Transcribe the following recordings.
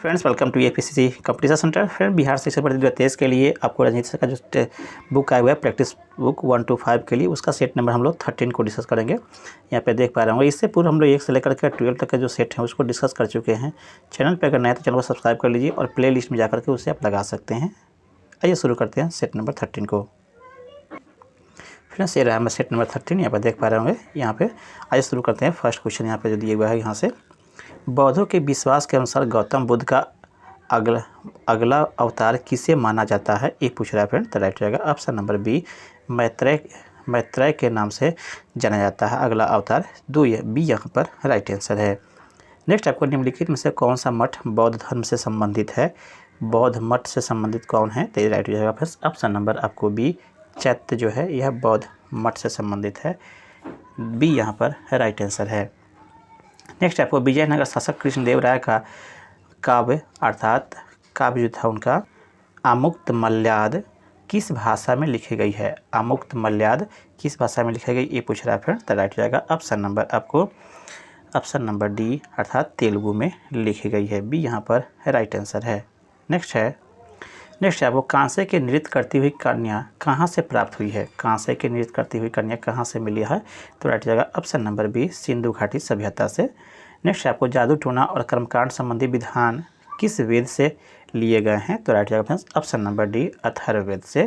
Friends welcome to APCC competition centre. Friend Bihar शिक्षक भर्ती 2023 के लिए आपको राजनीति सर का जो बुक आया हुआ है प्रैक्टिस बुक 1 to 5 के लिए, उसका सेट नंबर हम लोग 13 को डिस्कस करेंगे। यहाँ पे देख पा रहे होंगे, इससे पूर्व हम लोग 1 से लेकर के 12 तक का जो सेट है उसको डिस्कस कर चुके हैं। चैनल पर अगर नए तो चैनल को सब्सक्राइब कर लीजिए और प्ले लिस्ट में जाकर के उसे आप लगा सकते हैं। आइए शुरू करते हैं सेट नंबर 13 को। फ्रेंड्स ये रहा हमारा सेट नंबर 13, यहाँ पर देख पा रहे होंगे। यहाँ पे आइए शुरू करते हैं। फर्स्ट क्वेश्चन यहाँ पे जो दिया हुआ है, यहाँ से बौद्धों के विश्वास के अनुसार गौतम बुद्ध का अगला अवतार किसे माना जाता है, ये पूछ रहा है फ्रेंड। तो राइट रहेगा ऑप्शन नंबर बी, मैत्रेय के नाम से जाना जाता है अगला अवतार। बी यहाँ पर राइट आंसर है। नेक्स्ट आपको निम्नलिखित में से कौन सा मठ बौद्ध धर्म से संबंधित है, बौद्ध मठ से संबंधित कौन है, तो ये राइट हो जाएगा फिर ऑप्शन नंबर आपको बी, चैत्य जो है यह बौद्ध मठ से संबंधित है। बी यहाँ पर राइट आंसर है। नेक्स्ट आपको विजयनगर शासक कृष्णदेव राय का काव्य अर्थात काव्य जो था उनका आमुक्तमाल्याद किस भाषा में लिखी गई है, आमुक्तमाल्याद किस भाषा में लिखी गई, ये पूछ रहा है फ्रेंड। तो राइट जाएगा ऑप्शन नंबर आपको ऑप्शन नंबर डी अर्थात तेलुगु में लिखी गई है। बी यहाँ पर राइट आंसर है। नेक्स्ट है वो कांसे के नृत्य करती हुई कन्या कहाँ से प्राप्त हुई है, कांसे के नृत्य करती हुई कन्या कहाँ से मिली है, तो राइट जाएगा ऑप्शन नंबर बी, सिंधु घाटी सभ्यता से। नेक्स्ट आपको जादू टोना और कर्मकांड संबंधी विधान किस वेद से लिए गए हैं, तो राइट जाएगा friends option number D, Atharvaveda से।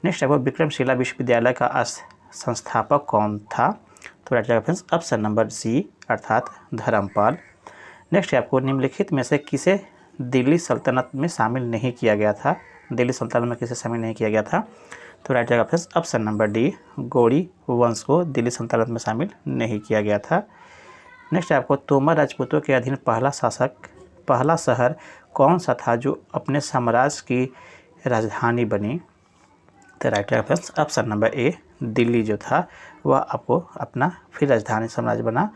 नेक्स्ट आपको विक्रमशिला विश्वविद्यालय का संस्थापक कौन था, तो राइट जाएगा फ्रेंड्स ऑप्शन नंबर सी अर्थात धर्मपाल। नेक्स्ट आपको निम्नलिखित में से किसे दिल्ली सल्तनत में शामिल नहीं किया गया था, दिल्ली सल्तनत में किसे शामिल नहीं किया गया था, तो राइट जाएगा फ्रेंड्स ऑप्शन नंबर डी, गौड़ी वंश को दिल्ली सल्तनत में शामिल नहीं किया गया था। नेक्स्ट आपको तोमर राजपूतों के अधीन पहला शहर कौन सा था जो अपने साम्राज्य की राजधानी बनी, तो राइट है फ्रेंड्स ऑप्शन नंबर ए, दिल्ली जो था वह आपको अपना फिर राजधानी साम्राज्य बना।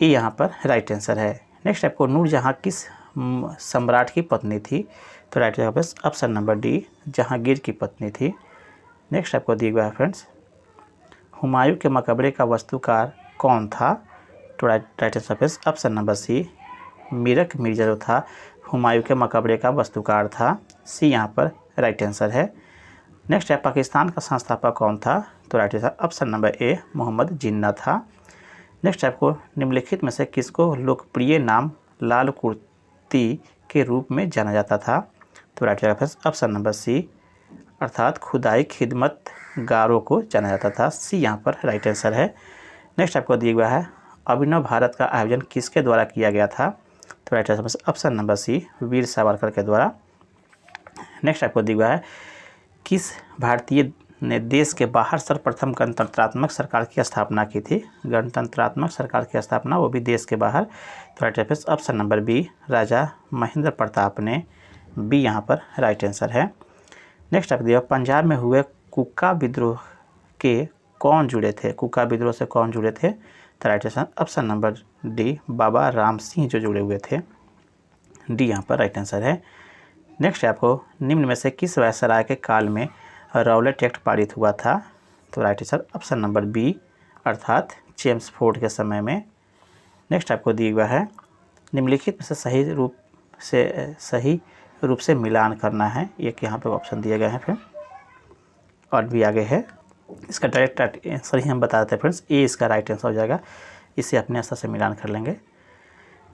ये यहाँ पर राइट आंसर है। नेक्स्ट आपको नूरजहाँ किस सम्राट की पत्नी थी, तो राइट है friends option number D, Jahangir की पत्नी थी। नेक्स्ट आपको दिया गया है फ्रेंड्स हुमायूं के मकबरे का वास्तुकार कौन था, तो right answer friends option number C, Mirak Mirza जो था हुमायूं के मकबरे का वास्तुकार था। सी यहाँ पर राइट आंसर है। नेक्स्ट है पाकिस्तान का संस्थापक कौन था, तो right answer option number A, Mohammad Jinnah था। नेक्स्ट आपको निम्नलिखित में से किसको लोकप्रिय नाम लाल कुर्ती के रूप में जाना जाता था, तो right answer option number C अर्थात खुदाई खिदमत गारों को जाना जाता था। सी यहाँ पर राइट आंसर है। नेक्स्ट आपको दिया गया है अभिनव भारत का आयोजन किसके द्वारा किया गया था, तो right answer option number C, Veer Savarkar के द्वारा। नेक्स्ट आपको दिया गया है किस भारतीय ने देश के बाहर सर्वप्रथम गणतंत्रात्मक सरकार की स्थापना की थी, गणतंत्रात्मक सरकार की स्थापना वो भी देश के बाहर, तो right answer option number B, Raja Mahendra Pratap ने। बी यहाँ पर राइट आंसर है। नेक्स्ट आप दिया पंजाब में हुए कुका विद्रोह के कौन जुड़े थे, कुका विद्रोह से कौन जुड़े थे, तो right answer option number D, Baba Ram Singh जो जुड़े हुए थे। डी यहाँ पर राइट आंसर है। नेक्स्ट आपको निम्न में से किस वायसराय के काल में रॉलेट एक्ट पारित हुआ था, तो right answer option number B अर्थात चेम्सफोर्ड के समय में। नेक्स्ट आपको दिया हुआ है निम्नलिखित में से सही रूप से मिलान करना है, एक यहाँ पे ऑप्शन दिए गए हैं फिर और भी आगे है। इसका डायरेक्ट आंसर ही हम बता देते हैं फ्रेंड्स, ए इसका राइट आंसर हो जाएगा, इसे अपने स्तर से मिलान कर लेंगे।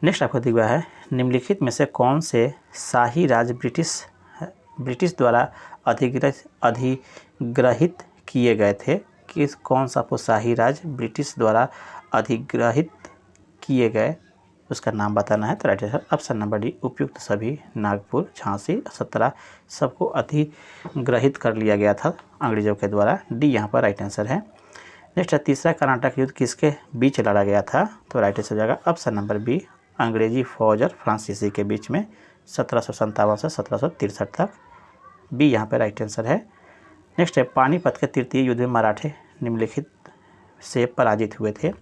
नेक्स्ट आपको दिया हुआ है निम्नलिखित में से कौन से शाही राज्य ब्रिटिश द्वारा अधिग्रहित किए गए थे, कौन सा आपको शाही राज्य ब्रिटिश द्वारा अधिग्रहित किए गए उसका नाम बताना है, तो right answer option number D, उपयुक्त सभी नागपुर झांसी 17 सबको अधिग्रहित कर लिया गया था अंग्रेजों के द्वारा। डी यहाँ पर राइट आंसर है। नेक्स्ट है तीसरा कर्नाटक युद्ध किसके बीच लड़ा गया था, तो राइट आंसर हो जाएगा ऑप्शन नंबर बी, अंग्रेजी फौज और फ्रांसीसी के बीच में 1757 से 1763 तक। बी यहाँ पर राइट आंसर है। नेक्स्ट है पानीपत के तृतीय युद्ध में मराठे निम्नलिखित से पराजित हुए थे,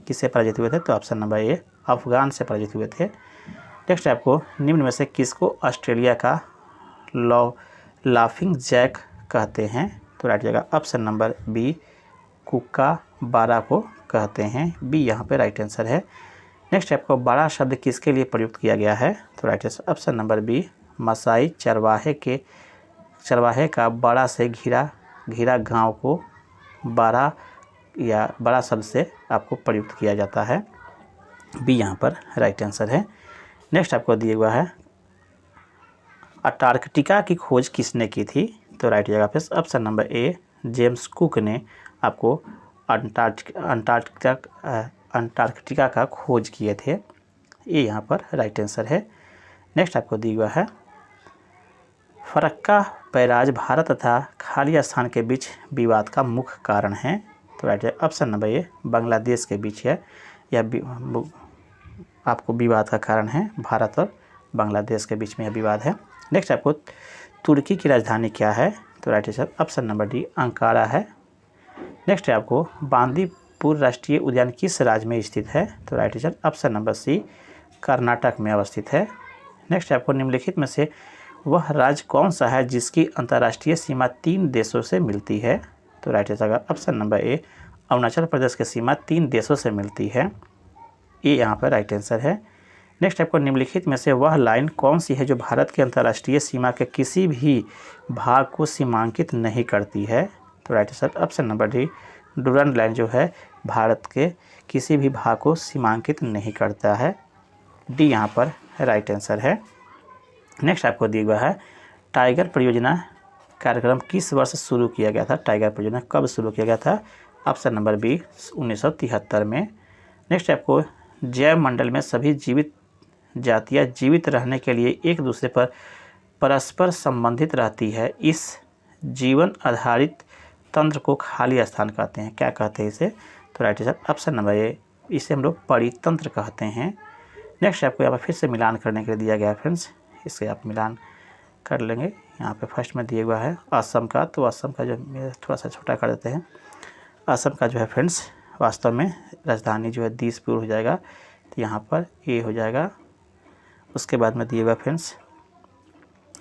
किससे पराजित हुए थे, तो ऑप्शन नंबर ए, अफगान से पराजित हुए थे। नेक्स्ट आपको निम्न में से किसको ऑस्ट्रेलिया का लाफिंग जैक कहते हैं, तो राइट जाएगा ऑप्शन नंबर बी, कुका बारा को कहते हैं। बी यहाँ पे राइट आंसर है। नेक्स्ट आपको बड़ा शब्द किसके लिए प्रयुक्त किया गया है? तो right answer option number B, Maasai चरवाहे का बड़ा से घिरा गांव को बड़ा या बड़ा शब्द से आपको प्रयुक्त किया जाता है। बी यहाँ पर राइट आंसर है। नेक्स्ट आपको दिया हुआ है अंटार्कटिका की खोज किसने की थी? तो राइट जगह पे ऑप्शन नंबर ए, जेम्स कुक ने आपको अंटार्कटिका का खोज किए थे। ये यहाँ पर राइट आंसर है। नेक्स्ट आपको दिया हुआ है फरक्का बैराज भारत तथा खालिस्तान के बीच विवाद का मुख्य कारण है। तो राइट ऑप्शन नंबर ए, बांग्लादेश के बीच है यह आपको विवाद का कारण है, भारत और बांग्लादेश के बीच में यह विवाद है। नेक्स्ट आपको तुर्की की राजधानी क्या है? तो right answer option number D, Ankara है। नेक्स्ट है आपको बांदीपुर राष्ट्रीय उद्यान किस राज्य में स्थित है? तो right answer option number C, Karnataka में अवस्थित है। नेक्स्ट आपको निम्नलिखित में से वह राज्य कौन सा है जिसकी अंतर्राष्ट्रीय सीमा 3 देशों से मिलती है? तो right answer option number A, Arunachal Pradesh की सीमा 3 देशों से मिलती है। ये यहाँ पर राइट आंसर है। नेक्स्ट आपको निम्नलिखित में से वह लाइन कौन सी है जो भारत की अंतर्राष्ट्रीय सीमा के किसी भी भाग को सीमांकित नहीं करती है? तो right answer option number D, Durand line जो है भारत के किसी भी भाग को सीमांकित नहीं करता है। डी यहाँ पर राइट आंसर है। नेक्स्ट आपको दिया हुआ है टाइगर परियोजना कार्यक्रम किस वर्ष शुरू किया गया था? टाइगर परियोजना कब शुरू किया गया था? ऑप्शन नंबर बी, 1973 में। नेक्स्ट आपको जैव मंडल में सभी जीवित जातियाँ जीवित रहने के लिए एक दूसरे पर परस्पर संबंधित रहती है, इस जीवन आधारित तंत्र को खाली स्थान कहते हैं। क्या कहते हैं इसे? तो राइट आंसर ऑप्शन नंबर ए, इसे हम लोग परितंत्र कहते हैं। नेक्स्ट आपको यहाँ पर फिर से मिलान करने के लिए दिया गया है फ्रेंड्स, इससे आप मिलान कर लेंगे। यहाँ पे फर्स्ट में दिया हुआ है असम का, तो असम का जो थोड़ा सा छोटा कर देते हैं। असम का जो है फ्रेंड्स वास्तव में राजधानी जो है दिसपुर हो जाएगा, तो यहाँ पर ए हो जाएगा। उसके बाद में दिया हुआ फ्रेंड्स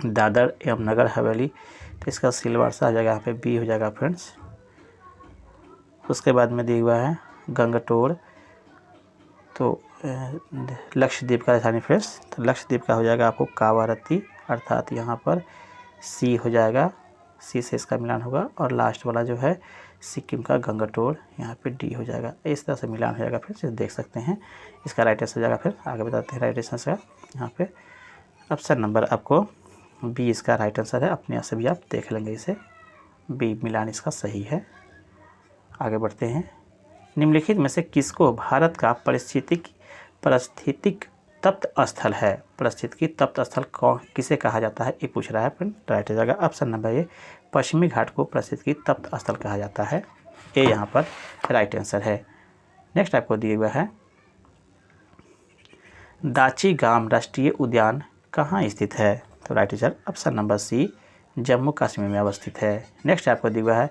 दादर एवं नगर हवेली, तो इसका सिलवासा हो जाएगा, यहाँ पे बी हो जाएगा फ्रेंड्स। उसके बाद में दिया हुआ है गंगटोर, तो लक्षद्वीप का राजधानी फ्रेंड्स, तो लक्षद्वीप का हो जाएगा आपको कावारत्ती, अर्थात यहाँ पर सी हो जाएगा, सी से इसका मिलान होगा। और लास्ट वाला जो है सिक्किम का गंगटोर, यहाँ पे डी हो जाएगा। इस तरह से मिलान हो जाएगा फिर देख सकते हैं। इसका राइट आंसर हो जाएगा। फिर आगे बताते हैं राइट आंसर का। यहाँ पे ऑप्शन नंबर आपको बी इसका राइट आंसर है। अपने यहाँ से भी आप देख लेंगे इसे, बी मिलान इसका सही है। आगे बढ़ते हैं। निम्नलिखित में से किसको भारत का पारिस्थितिक तप्त स्थल है? पारिस्थितिकी तप्त स्थल कौन किसे कहा जाता है, ये पूछ रहा है फ्रेंड। राइट हो जाएगा ऑप्शन नंबर ए, पश्चिमी घाट को पारिस्थितिकी तप्त स्थल कहा जाता है। ये यहाँ पर राइट आंसर है। नेक्स्ट आपको दिया हुआ है दाची-गाम राष्ट्रीय उद्यान कहाँ स्थित है? तो right answer option number C, Jammu Kashmir में अवस्थित है। नेक्स्ट आपको दिया हुआ है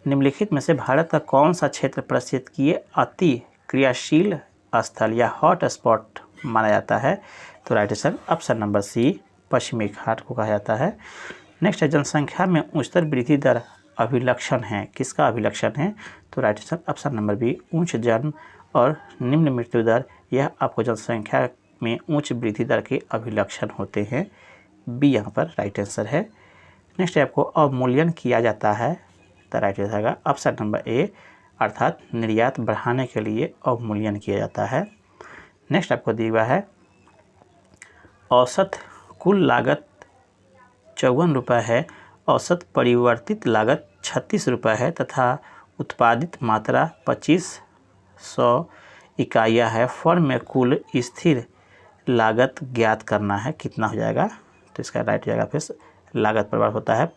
निम्नलिखित में से भारत का कौन सा क्षेत्र पारिस्थितिकीय अति क्रियाशील स्थल या हॉट स्पॉट माना जाता है? तो right answer option number C, पश्चिमी घाट को कहा जाता है। नेक्स्ट है जनसंख्या में उच्चतर वृद्धि दर अभिलक्षण है, किसका अभिलक्षण है? तो right answer option number B, उच्च जन्म और निम्न मृत्यु दर, यह आपको जनसंख्या में उच्च वृद्धि दर के अभिलक्षण होते हैं। बी यहाँ पर राइट आंसर है। नेक्स्ट आपको अवमूल्यन किया जाता है, तो राइट आंसर होगा ऑप्शन नंबर ए, अर्थात निर्यात बढ़ाने के लिए अवमूल्यन किया जाता है। नेक्स्ट आपको दिया हुआ है औसत कुल लागत 54 रुपये है, औसत परिवर्तित लागत 36 रुपये है तथा उत्पादित मात्रा 2500 इकाइयाँ है। फर्म में कुल स्थिर लागत ज्ञात करना है, कितना हो जाएगा? तो इसका राइट हो जाएगा फिर लागत परिवर्तित होता है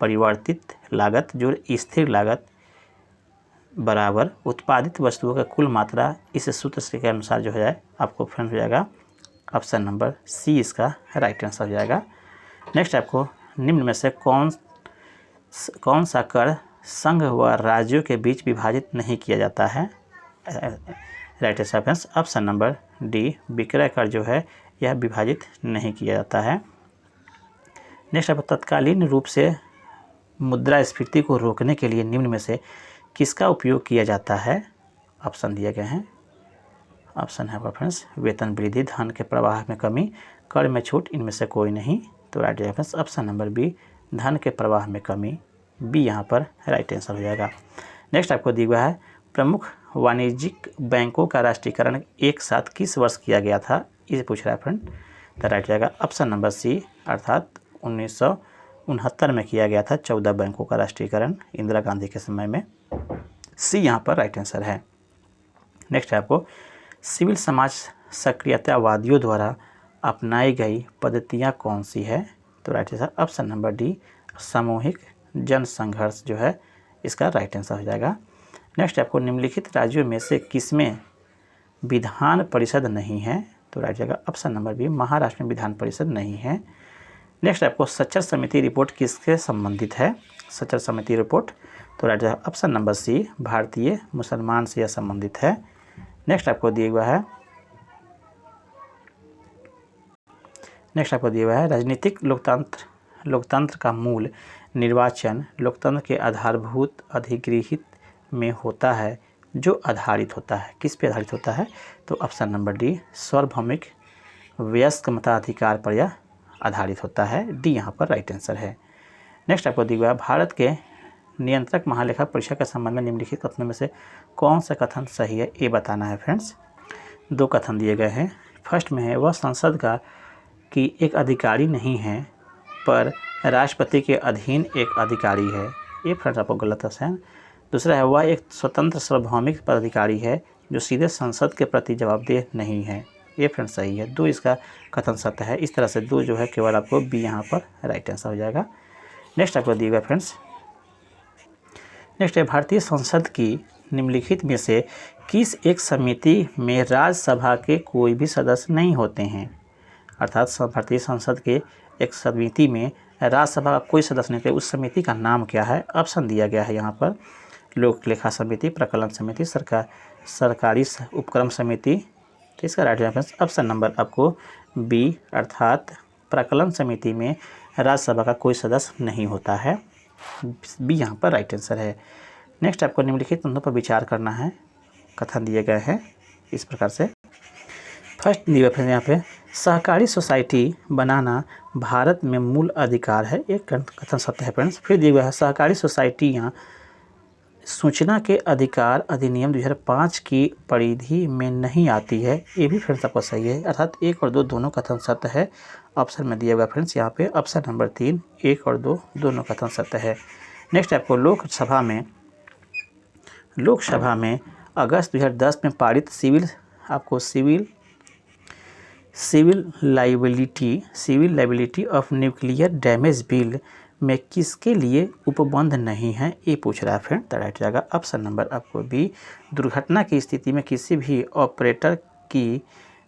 परिवर्तित लागत जो स्थिर लागत बराबर उत्पादित वस्तुओं का कुल मात्रा। इस सूत्र के अनुसार जो है आपको फ्रेंड हो जाएगा ऑप्शन नंबर सी, इसका राइट आंसर हो जाएगा। नेक्स्ट आपको निम्न में से कौन सा कर संघ व राज्यों के बीच विभाजित नहीं किया जाता है? Right answer option number D, विक्रय कर जो है यह विभाजित नहीं किया जाता है। नेक्स्ट आपको तत्कालीन रूप से मुद्रास्फीति को रोकने के लिए निम्न में से किसका उपयोग किया जाता है? ऑप्शन दिए गए हैं। ऑप्शन है आपका फ्रेंड्स वेतन वृद्धि, धन के प्रवाह में कमी, कर में छूट, इनमें से कोई नहीं। तो राइट है फ्रेंड्स ऑप्शन नंबर बी, धन के प्रवाह में कमी, बी यहाँ पर राइट आंसर हो जाएगा। नेक्स्ट आपको दिया हुआ है प्रमुख वाणिज्यिक बैंकों का राष्ट्रीयकरण एक साथ किस वर्ष किया गया था, इसे पूछ रहा है फ्रेंड। तो राइट जाएगा ऑप्शन नंबर सी, अर्थात 1969 में किया गया था 14 बैंकों का राष्ट्रीयकरण इंदिरा गांधी के समय में। सी यहाँ पर राइट आंसर है। नेक्स्ट है आपको सिविल समाज सक्रियतावादियों द्वारा अपनाई गई पद्धतियाँ कौन सी है। तो right answer option number D, सामूहिक जन संघर्ष जो है इसका राइट आंसर हो जाएगा। नेक्स्ट आपको निम्नलिखित राज्यों में से किसमें विधान परिषद नहीं है। तो राइट जाएगा ऑप्शन नंबर बी, महाराष्ट्र में विधान परिषद नहीं है। नेक्स्ट आपको सच्चर समिति रिपोर्ट किससे संबंधित है, सच्चर समिति रिपोर्ट। तो राइट जाएगा ऑप्शन नंबर सी, भारतीय मुसलमान से यह संबंधित है। नेक्स्ट आपको दिया हुआ है राजनीतिक लोकतंत्र का मूल निर्वाचन लोकतंत्र के आधारभूत अधिगृहित में होता है जो आधारित होता है, किस पे आधारित होता है। तो ऑप्शन नंबर डी, सार्वभौमिक वयस्क मताधिकार पर यह आधारित होता है, डी यहाँ पर राइट आंसर है। नेक्स्ट आपको दिया हुआ है भारत के नियंत्रक महालेखा परीक्षक के संबंध में निम्नलिखित कथनों में से कौन सा कथन सही है, ये बताना है फ्रेंड्स। दो कथन दिए गए हैं। फर्स्ट में है वह संसद का की एक अधिकारी नहीं है पर राष्ट्रपति के अधीन एक अधिकारी है, ये फ्रेंड्स आपको गलत है। दूसरा है वह एक स्वतंत्र सार्वभौमिक पदाधिकारी है जो सीधे संसद के प्रति जवाबदेह नहीं है, ये फ्रेंड्स सही है। दो इसका कथन सत्य है। इस तरह से दो जो है केवल आपको बी यहाँ पर राइट आंसर हो जाएगा। नेक्स्ट आपको दिएगा फ्रेंड्स, नेक्स्ट है भारतीय संसद की निम्नलिखित में से किस एक समिति में राज्यसभा के कोई भी सदस्य नहीं होते हैं। अर्थात भारतीय संसद के एक समिति में राज्यसभा का कोई सदस्य नहीं थे, उस समिति का नाम क्या है। ऑप्शन दिया गया है यहाँ पर लोक लेखा समिति, प्रकलन समिति, सरकारी उपक्रम समिति। तो इसका राइट आंसर ऑप्शन नंबर आपको बी, अर्थात प्रकलन समिति में राज्यसभा का कोई सदस्य नहीं होता है, बी यहाँ पर राइट आंसर है। नेक्स्ट आपको निम्नलिखित तथ्यों पर विचार करना है। कथन दिए गए हैं इस प्रकार से। फर्स्ट दिया है यहाँ पे सहकारी सोसाइटी बनाना भारत में मूल अधिकार है, एक कथन सत्य है फ्रेंड्स। फिर दिया गया है सहकारी सोसाइटियाँ सूचना के अधिकार अधिनियम 2005 की परिधि में नहीं आती है, ये भी फ्रेंड्स आपको सही है। अर्थात एक और दो दोनों कथन सत्य है। ऑप्शन में दिया हुआ फ्रेंड्स यहाँ पे ऑप्शन नंबर 3, एक और दो दोनों कथन सत्य है। नेक्स्ट आपको लोकसभा में अगस्त 2010 में पारित civil liability of nuclear damage bill में किसके लिए उपबंध नहीं है, ये पूछ रहा है फ्रेंड। तो राइट जाएगा ऑप्शन नंबर आपको बी, दुर्घटना की स्थिति में किसी भी ऑपरेटर की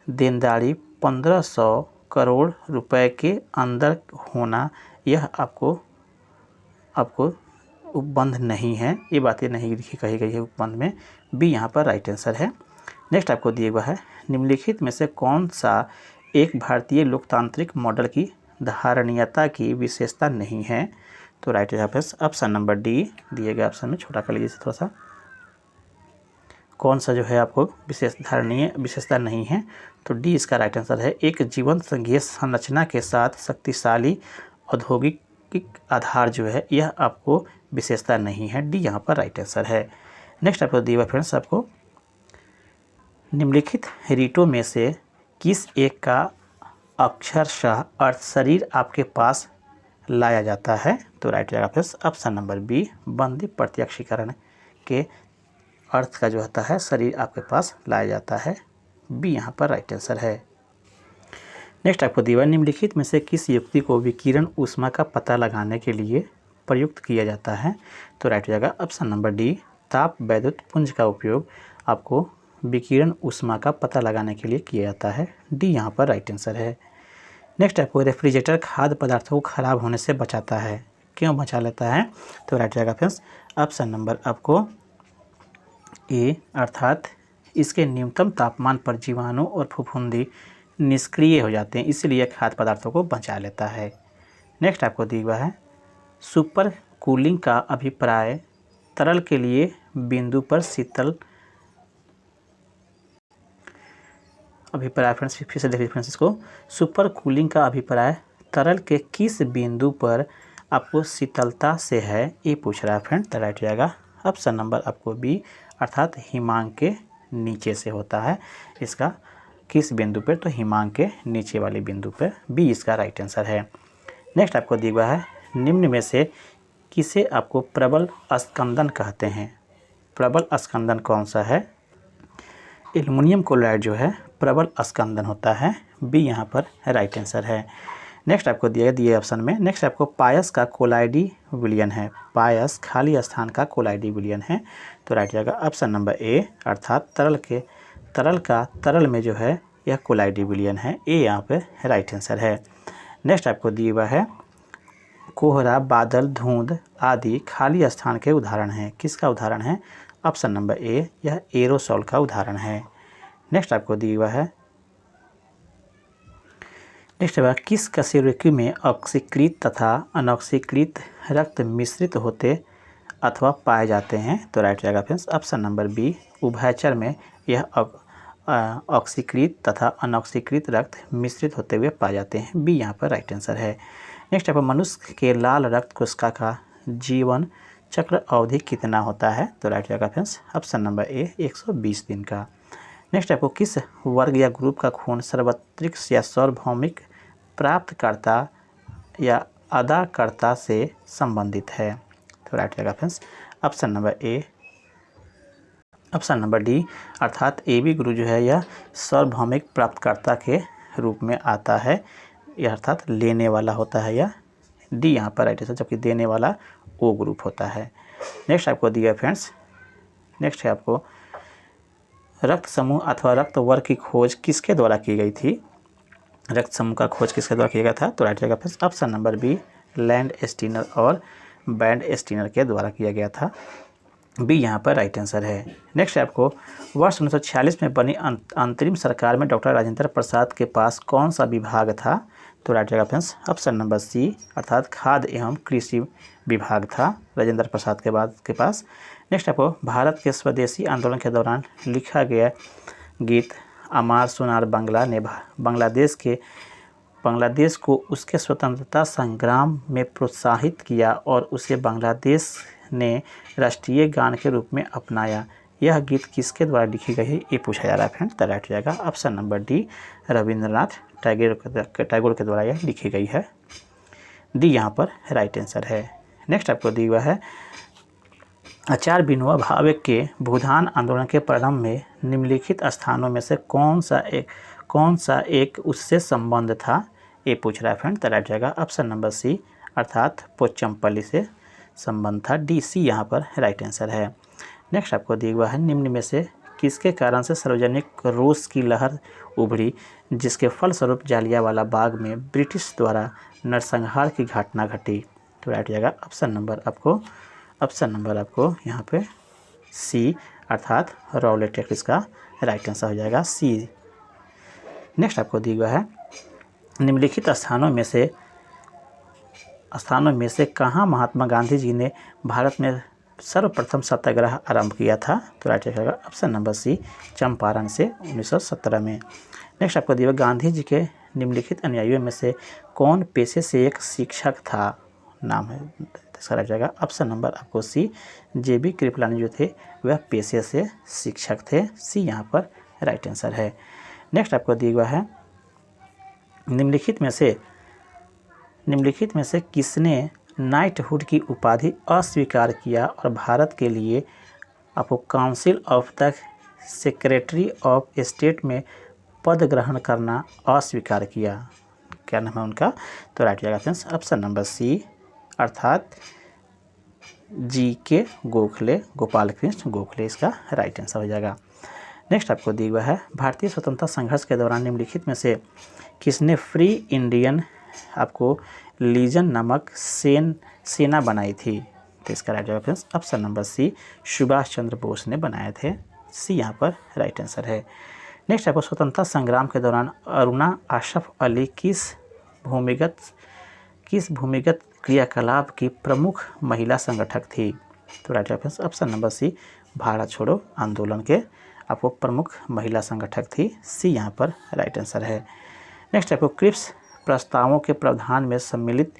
देनदारी 1500 करोड़ रुपए के अंदर होना, यह आपको उपबंध नहीं है, ये बातें नहीं कही गई है उपबंध में, बी यहाँ पर राइट आंसर है। नेक्स्ट आपको दिया हुआ है निम्नलिखित में से कौन सा एक भारतीय लोकतांत्रिक मॉडल की धारणीयता की विशेषता नहीं है। तो right answer option number D दिए गए ऑप्शन में छोटा कर लीजिए थोड़ा सा, कौन सा जो है आपको विशेषता नहीं है। तो डी इसका राइट आंसर है। एक जीवंत संघीय संरचना के साथ शक्तिशाली औद्योगिक आधार जो है यह आपको विशेषता नहीं है, डी यहाँ पर राइट आंसर है। नेक्स्ट आपको दिया हुआ फ्रेंड्स आपको निम्नलिखित रीटों में से किस एक का अक्षरशः अर्थ शरीर आपके पास लाया जाता है। तो राइट जाएगा फ्रेंड्स ऑप्शन नंबर बी, बंदी प्रत्यक्षीकरण के अर्थ का जो होता है शरीर आपके पास लाया जाता है, बी यहाँ पर राइट आंसर है। नेक्स्ट आपको दिया निम्नलिखित में से किस युक्ति को विकिरण ऊष्मा का पता लगाने के लिए प्रयुक्त किया जाता है। तो राइट जाएगा ऑप्शन नंबर डी, ताप वैद्युत पुंज का उपयोग आपको विकिरण ऊष्मा का पता लगाने के लिए किया जाता है, डी यहाँ पर राइट आंसर है। नेक्स्ट आपको रेफ्रिजरेटर खाद्य पदार्थों को खराब होने से बचाता है, क्यों बचा लेता है। तो राइट जाएगा फ्रेंड्स ऑप्शन नंबर आपको ए, अर्थात इसके न्यूनतम तापमान पर जीवाणु और फफूंदी निष्क्रिय हो जाते हैं, इसलिए खाद्य पदार्थों को बचा लेता है। नेक्स्ट आपको दिया हुआ है सुपर कूलिंग का अभिप्राय तरल के लिए बिंदु पर शीतल अभिप्राय फ्रेंड्स फिर से देख लीजिए फ्रेंड्स इसको। सुपर कूलिंग का अभिप्राय तरल के किस बिंदु पर आपको शीतलता से है, ये पूछ रहा है फ्रेंड। तो राइट जाएगा ऑप्शन नंबर आपको बी, अर्थात हिमांक के नीचे से होता है। इसका किस बिंदु पर, तो हिमांक के नीचे वाले बिंदु पर, बी इसका राइट आंसर है। नेक्स्ट आपको दिया हुआ है, निम्न में से किसे आपको प्रबल अस्कंदन कहते हैं। प्रबल अस्कंदन कौन सा है? एल्युमिनियम क्लोराइड जो है प्रबल अस्कंदन होता है, बी यहाँ पर राइट आंसर है। नेक्स्ट आपको दिए ऑप्शन में, नेक्स्ट आपको पायस का कोलाइडी विलयन है। पायस खाली स्थान का कोलाइडी विलयन है, तो राइट जाएगा ऑप्शन नंबर ए, अर्थात तरल में जो है यह कोलाइडी विलयन है, ए यहाँ पे राइट आंसर है। नेक्स्ट आपको दिया हुआ है, कोहरा, बादल, धुंध आदि खाली स्थान के उदाहरण हैं। किसका उदाहरण है? ऑप्शन नंबर ए, यह एरोसॉल का उदाहरण है। नेक्स्ट आपको दिया हुआ है, नेक्स्ट है किस कशेरुकी में ऑक्सीकृत तथा अनऑक्सीकृत रक्त मिश्रित होते अथवा पाए जाते हैं, तो राइट जाएगा फ्रेंड्स ऑप्शन नंबर बी, उभयचर में यह ऑक्सीकृत तथा अनऑक्सीकृत रक्त मिश्रित होते हुए पाए जाते हैं, बी यहाँ पर राइट आंसर है। नेक्स्ट है मनुष्य के लाल रक्त कोशिका का जीवन चक्र अवधि कितना होता है, तो राइट जाएगा फ्रेंड्स ऑप्शन नंबर ए, 120 दिन का। नेक्स्ट आपको किस वर्ग या ग्रुप का खून सार्वत्रिक या सार्वभौमिक प्राप्तकर्ता या अदाकर्ता से संबंधित है, तो राइट जाएगा फ्रेंड्स ऑप्शन नंबर ए, ऑप्शन नंबर डी, अर्थात ए बी ग्रुप जो है यह सार्वभौमिक प्राप्तकर्ता के रूप में आता है, यह अर्थात लेने वाला होता है, या डी यहाँ पर राइट आंसर, जबकि देने वाला ओ ग्रुप होता है। नेक्स्ट आपको दिया फ्रेंड्स, नेक्स्ट है आपको रक्त समूह अथवा रक्त वर्ग की खोज किसके द्वारा की गई थी। रक्त समूह का खोज किसके द्वारा किया गया था, तो राइट जाएगा friends option number B, Landsteiner और बैंड स्टीनर के द्वारा किया गया था, बी यहाँ पर राइट आंसर है। नेक्स्ट आपको वर्ष 1946 में बनी अंतरिम सरकार में डॉक्टर राजेंद्र प्रसाद के पास कौन सा विभाग था, तो राइट जाएगा फ्रेंड्स ऑप्शन नंबर सी, अर्थात खाद्य एवं कृषि विभाग था राजेंद्र प्रसाद के पास। नेक्स्ट आपको भारत के स्वदेशी आंदोलन के दौरान लिखा गया गीत अमार सोनार बांग्ला ने बांग्लादेश को उसके स्वतंत्रता संग्राम में प्रोत्साहित किया और उसे बांग्लादेश ने राष्ट्रीय गान के रूप में अपनाया। यह गीत किसके द्वारा लिखी गई है, ये पूछा जा रहा है फ्रेंड, तो राइट जाएगा option number D, Rabindranath Tagore के द्वारा यह लिखी गई है, डी यहाँ पर राइट आंसर है। नेक्स्ट आपको दिया हुआ है, आचार्य विनोबा भावे के भूदान आंदोलन के प्रारंभ में निम्नलिखित स्थानों में से कौन सा एक उससे संबंध था, ये पूछ रहा है फ्रेंड, तो राइट जाएगा ऑप्शन नंबर सी, अर्थात पोचमपल्ली से संबंध था, डी सी यहाँ पर राइट आंसर है। नेक्स्ट आपको दिया हुआ है, निम्न में से किसके कारण से सार्वजनिक रोष की लहर उभरी जिसके फलस्वरूप जालियांवाला बाग में ब्रिटिश द्वारा नरसंहार की घटना घटी, तो राइट जाएगा ऑप्शन नंबर आपको यहाँ पे सी, अर्थात रॉलेट एक्ट इसका राइट आंसर हो जाएगा सी। नेक्स्ट आपको दिया हुआ है, निम्नलिखित स्थानों में से कहाँ महात्मा गांधी जी ने भारत में सर्वप्रथम सत्याग्रह आरंभ किया था, तो राइट जाएगा ऑप्शन नंबर सी, चंपारण से 1917 में। नेक्स्ट आपको दिया, गांधी जी के निम्नलिखित अनुयायियों में से कौन पेशे से एक शिक्षक था, नाम है, इसका राइट जाएगा ऑप्शन नंबर आपको सी, JB कृपलानी जो थे वह पेशे से शिक्षक थे, सी यहाँ पर राइट आंसर है। नेक्स्ट आपको दिया हुआ है, निम्नलिखित में से किसने नाइटहुड की उपाधि अस्वीकार किया और भारत के लिए आपको council of the secretary of state में पद ग्रहण करना अस्वीकार किया, क्या नाम है उनका, तो राइट जाएगा फ्रेंड्स ऑप्शन नंबर सी, अर्थात GK गोखले, गोपाल कृष्ण गोखले इसका राइट आंसर हो जाएगा। नेक्स्ट आपको दिया हुआ है, भारतीय स्वतंत्रता संघर्ष के दौरान निम्नलिखित में से किसने फ्री इंडियन आपको लीजन नामक सेना बनाई थी, तो इसका राइट जाएगा friends option number C, Subhash Chandra Bose ने बनाए थे, सी यहाँ पर राइट आंसर है। नेक्स्ट आपको स्वतंत्रता संग्राम के दौरान अरुणा आशफ अली किस भूमिगत क्रियाकलाप की प्रमुख महिला संगठक थी, तो right reference option number C, Bharat छोड़ो आंदोलन के आपको प्रमुख महिला संगठक थी, सी यहाँ पर राइट आंसर है। नेक्स्ट आपको क्रिप्स प्रस्तावों के प्रावधान में सम्मिलित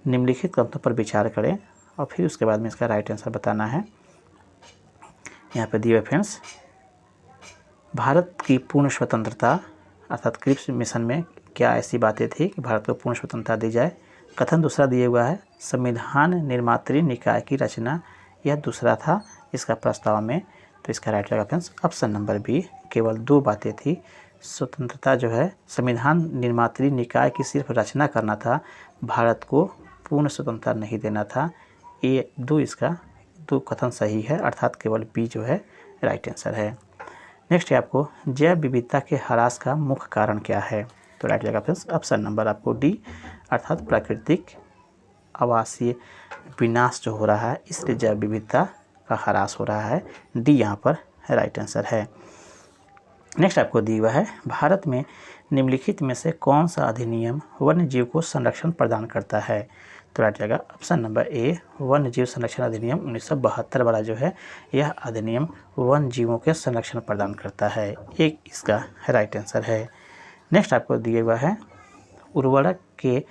निम्नलिखित कथनों पर विचार करें और फिर उसके बाद में इसका राइट आंसर बताना है। यहाँ पे दिए हुए फ्रेंड्स, भारत की पूर्ण स्वतंत्रता अर्थात क्रिप्स मिशन में क्या ऐसी बातें थी कि भारत को पूर्ण स्वतंत्रता दी जाए। कथन दूसरा दिए हुआ है संविधान निर्मात्री निकाय की रचना, यह दूसरा था इसका प्रस्ताव में। तो इसका राइट रहेगा फ्रेंड्स ऑप्शन नंबर बी, केवल 2 बातें थी। स्वतंत्रता जो है संविधान निर्मात्री निकाय की सिर्फ रचना करना था, भारत को पूर्ण स्वतंत्रता नहीं देना था। ये इसका 2 कथन सही है, अर्थात केवल बी जो है राइट आंसर है। नेक्स्ट है आपको जैव विविधता के ह्रास का मुख्य कारण क्या है। तो राइट रहेगा फ्रेंड्स ऑप्शन नंबर आपको डी, अर्थात प्राकृतिक आवासीय विनाश जो हो रहा है इसलिए जैव विविधता का ह्रास हो रहा है। डी यहाँ पर राइट आंसर है। नेक्स्ट आपको दिया हुआ है भारत में निम्नलिखित में से कौन सा अधिनियम वन्य जीव को संरक्षण प्रदान करता है। तो राइट जाएगा ऑप्शन नंबर ए, वन्य जीव संरक्षण अधिनियम 1972 वाला जो है यह अधिनियम वन्य जीवों के संरक्षण प्रदान करता है। एक इसका राइट आंसर है। नेक्स्ट आपको दिया हुआ है उर्वरक के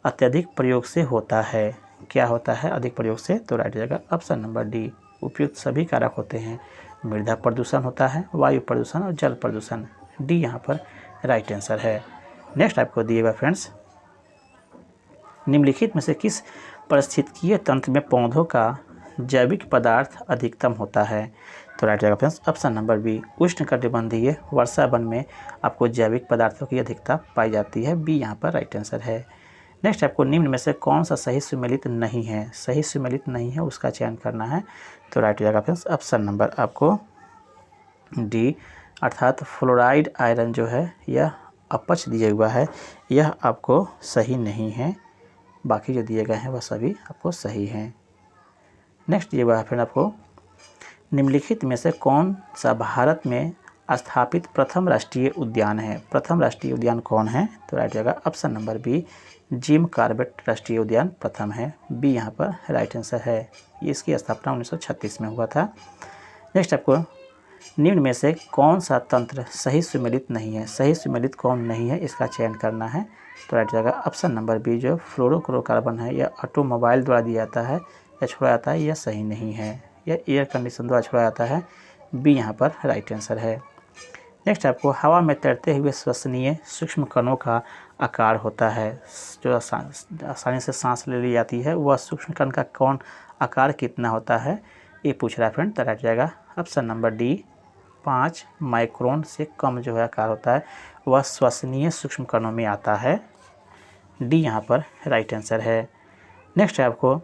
अत्यधिक प्रयोग से होता है, क्या होता है अधिक प्रयोग से। तो राइट जाएगा ऑप्शन नंबर डी, उपयुक्त सभी कारक होते हैं। मृदा प्रदूषण होता है, वायु प्रदूषण और जल प्रदूषण। डी यहाँ पर राइट आंसर है। नेक्स्ट आपको दिए हुआ फ्रेंड्स निम्नलिखित में से किस पारिस्थितिकीय तंत्र में पौधों का जैविक पदार्थ अधिकतम होता है। तो राइट रहेगा फ्रेंड्स ऑप्शन नंबर बी, उष्णकटिबंधीय वर्षा वन में आपको जैविक पदार्थों की अधिकता पाई जाती है। बी यहाँ पर राइट आंसर है। नेक्स्ट आपको निम्न में से कौन सा सही सुमेलित नहीं है, सही सुमेलित नहीं है उसका चयन करना है। तो राइट रहेगा फ्रेंड्स ऑप्शन नंबर आपको डी, अर्थात फ्लोराइड आयरन जो है यह अपच दिया हुआ है, यह आपको सही नहीं है। बाकी जो दिए गए हैं वह सभी आपको सही हैं। नेक्स्ट दिया हुआ है फिर आपको निम्नलिखित में से कौन सा भारत में स्थापित प्रथम राष्ट्रीय उद्यान है। प्रथम राष्ट्रीय उद्यान कौन है। तो राइट रहेगा option number B, Jim Corbett राष्ट्रीय उद्यान प्रथम है। बी यहाँ पर राइट आंसर है। इसकी स्थापना 1936 में हुआ था। नेक्स्ट आपको निम्न में से कौन सा तंत्र सही सुमेलित नहीं है, सही सुमेलित कौन नहीं है इसका चयन करना है। तो राइट जाएगा ऑप्शन नंबर बी, जो फ्लोरोक्लोरोकार्बन है यह ऑटोमोबाइल द्वारा दिया जाता है या छोड़ा जाता है, यह सही नहीं है। यह एयर कंडीशन द्वारा छोड़ा जाता है। बी यहाँ पर राइट आंसर है। नेक्स्ट आपको हवा में तैरते हुए श्वसनीय सूक्ष्म कणों का आकार होता है, जो आसानी से सांस ले ली जाती है, वह सूक्ष्म कण का कौन आकार कितना होता है ये पूछ रहा है फ्रेंड। तो राइट जाएगा ऑप्शन नंबर डी, 5 माइक्रोन से कम जो है आकार होता है वह श्वसनीय सूक्ष्म कणों में आता है। डी यहाँ पर राइट आंसर है। नेक्स्ट है आपको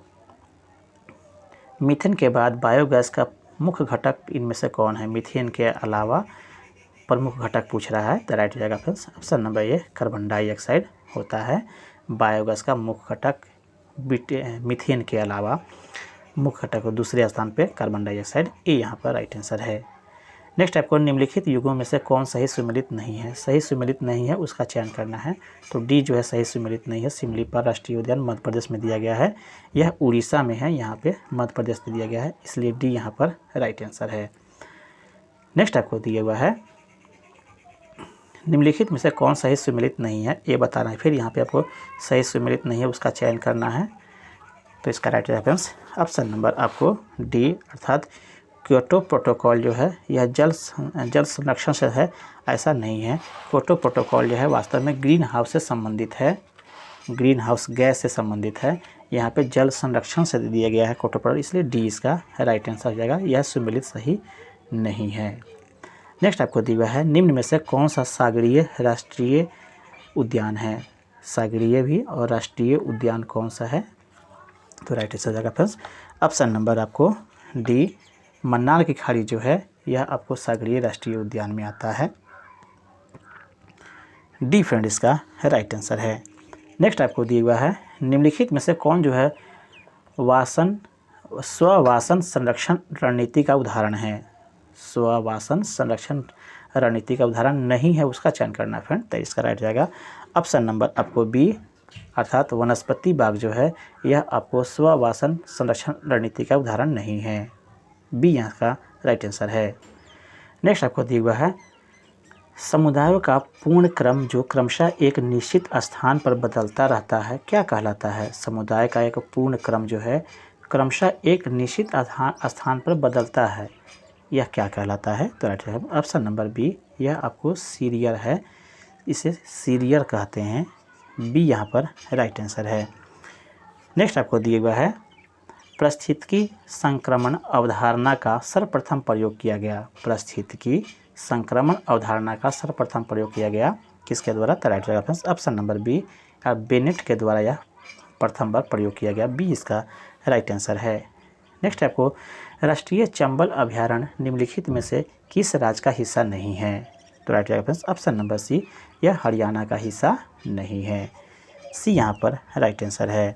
मीथेन के बाद बायोगैस का मुख्य घटक इनमें से कौन है। मीथेन के अलावा प्रमुख घटक पूछ रहा है। तो राइट जाएगा फ्रेंड्स ऑप्शन नंबर ए, कार्बन डाइऑक्साइड होता है बायोगैस का मुख्य घटक। मीथेन के अलावा मुख्य घटक दूसरे स्थान पे कार्बन डाइऑक्साइड। ए यहाँ पर राइट आंसर है। नेक्स्ट आपको निम्नलिखित युगों में से कौन सही सुमेलित नहीं है, सही सुमेलित नहीं है उसका चयन करना है। तो डी जो है सही सुमेलित नहीं है। सिमलीपाल राष्ट्रीय उद्यान मध्य प्रदेश में दिया गया है, यह उड़ीसा में है, यहाँ पे मध्य प्रदेश में दिया गया है, इसलिए डी यहाँ पर राइट आंसर है। नेक्स्ट आपको दिया हुआ है निम्नलिखित में से कौन सही सुमेलित नहीं है ये बताना है। फिर यहाँ पे आपको सही सुमेलित नहीं है उसका चयन करना है। तो इसका राइट रेफरेंस ऑप्शन नंबर आपको डी, अर्थात क्योटो प्रोटोकॉल जो है यह जल संरक्षण से है, ऐसा नहीं है। क्योटो प्रोटोकॉल जो है वास्तव में ग्रीन हाउस से संबंधित है, ग्रीन हाउस गैस से संबंधित है। यहाँ पे जल संरक्षण से दिया गया है क्योटो प्रोटोकॉल, इसलिए डी इसका राइट आंसर हो जाएगा। यह सुमेलित सही नहीं है। नेक्स्ट आपको दिया है निम्न में से कौन सा सागरीय राष्ट्रीय उद्यान है। सागरीय भी और राष्ट्रीय उद्यान कौन सा है। तो राइट आंसर हो जाएगा फ्रेंड्स ऑप्शन नंबर आपको डी, मन्नार की खाड़ी जो है यह आपको सागरीय राष्ट्रीय उद्यान में आता है। डी फ्रेंड इसका राइट आंसर है। नेक्स्ट आपको दिया हुआ है निम्नलिखित में से कौन जो है स्ववासन संरक्षण रणनीति का उदाहरण है। स्ववासन संरक्षण रणनीति का उदाहरण नहीं है उसका चयन करना है फ्रेंड। तो इसका राइट जाएगा ऑप्शन नंबर आपको बी, अर्थात वनस्पति बाग जो है यह आपको स्ववासन संरक्षण रणनीति का उदाहरण नहीं है। बी यहाँ का राइट आंसर है। नेक्स्ट आपको दिया हुआ है समुदायों का पूर्ण क्रम जो क्रमशः एक निश्चित स्थान पर बदलता रहता है क्या कहलाता है। समुदाय का एक पूर्ण क्रम जो है क्रमशः एक निश्चित स्थान पर बदलता है, यह क्या कहलाता है। तो राइट है ऑप्शन नंबर बी, यह आपको सीरियल है, इसे सीरियल कहते हैं। बी यहाँ पर राइट आंसर है। नेक्स्ट आपको दिया हुआ है पारिस्थितिकी संक्रमण अवधारणा का सर्वप्रथम प्रयोग किया गया। पारिस्थितिकी संक्रमण अवधारणा का सर्वप्रथम प्रयोग किया गया किसके द्वारा। तो right option number B, Bennett के द्वारा यह प्रथम बार प्रयोग किया गया। बी इसका राइट आंसर है। नेक्स्ट आपको राष्ट्रीय चंबल अभयारण्य निम्नलिखित में से किस राज्य का हिस्सा नहीं है। तो राइट ऑप्शन नंबर सी, यह हरियाणा का हिस्सा नहीं है। सी यहाँ पर राइट आंसर है।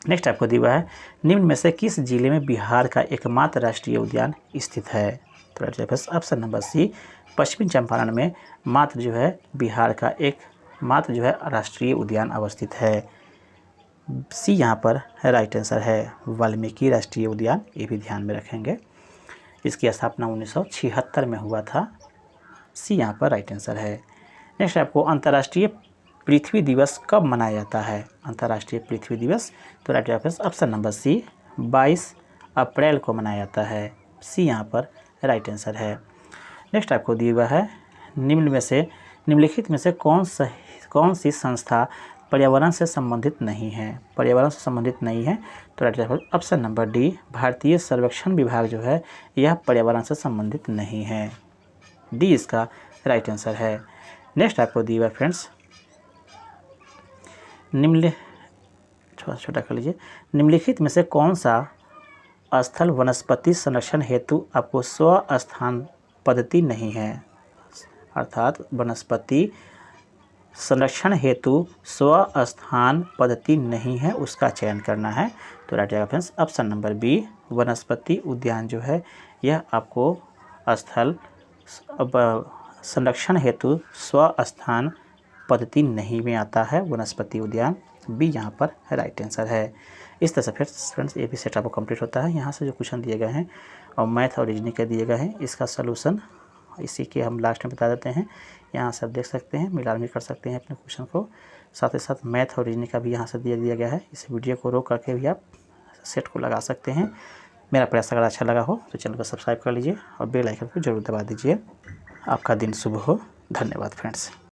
नेक्स्ट आपको दिया है निम्न में से किस जिले में बिहार का एकमात्र राष्ट्रीय उद्यान स्थित है। तो राइट ऑप्शन नंबर सी, पश्चिमी चंपारण में मात्र जो है बिहार का एकमात्र जो है राष्ट्रीय उद्यान अवस्थित है। सी यहाँ पर राइट आंसर है, वाल्मीकि राष्ट्रीय उद्यान, ये भी ध्यान में रखेंगे। इसकी स्थापना 1976 में हुआ था। सी यहाँ पर राइट आंसर है। नेक्स्ट आपको अंतर्राष्ट्रीय पृथ्वी दिवस कब मनाया जाता है। अंतर्राष्ट्रीय पृथ्वी दिवस, तो राइट ऑप्शन नंबर सी, 22 अप्रैल को मनाया जाता है। सी यहाँ पर राइट आंसर है। नेक्स्ट आपको दिया हुआ है निम्नलिखित में से कौन सी संस्था पर्यावरण से संबंधित नहीं है। पर्यावरण से संबंधित नहीं है, तो राइट ऑप्शन नंबर डी, भारतीय सर्वेक्षण विभाग जो है यह पर्यावरण से संबंधित नहीं है। डी इसका राइट आंसर है। नेक्स्ट आपको दिया हुआ फ्रेंड्स छोटा कर लीजिए, निम्नलिखित में से कौन सा स्थल वनस्पति संरक्षण हेतु आपको स्वस्थान पद्धति नहीं है। अर्थात वनस्पति संरक्षण हेतु स्वस्थान पद्धति नहीं है, उसका चयन करना है। तो राइट ऑप्शन नंबर बी, वनस्पति उद्यान जो है यह आपको स्थल संरक्षण हेतु स्वस्थान पद्धति नहीं में आता है, वनस्पति उद्यान। बी यहाँ पर राइट आंसर है। इस तरह से फिर फ्रेंड्स ये भी सेट आपको कंप्लीट होता है। यहाँ से जो क्वेश्चन दिए गए हैं और मैथ और रीजनिंग के दिए गए हैं, इसका सलूशन इसी के हम लास्ट में बता देते हैं। यहाँ से आप देख सकते हैं, मिलान भी कर सकते हैं अपने क्वेश्चन को। साथ ही साथ मैथ और रीजनिंग का भी यहाँ से दिया गया है। इस वीडियो को रोक करके भी आप सेट को लगा सकते हैं। मेरा प्रयास अगर अच्छा लगा हो तो चैनल को सब्सक्राइब कर लीजिए और बेल आइकन को जरूर दबा दीजिए। आपका दिन शुभ हो। धन्यवाद फ्रेंड्स।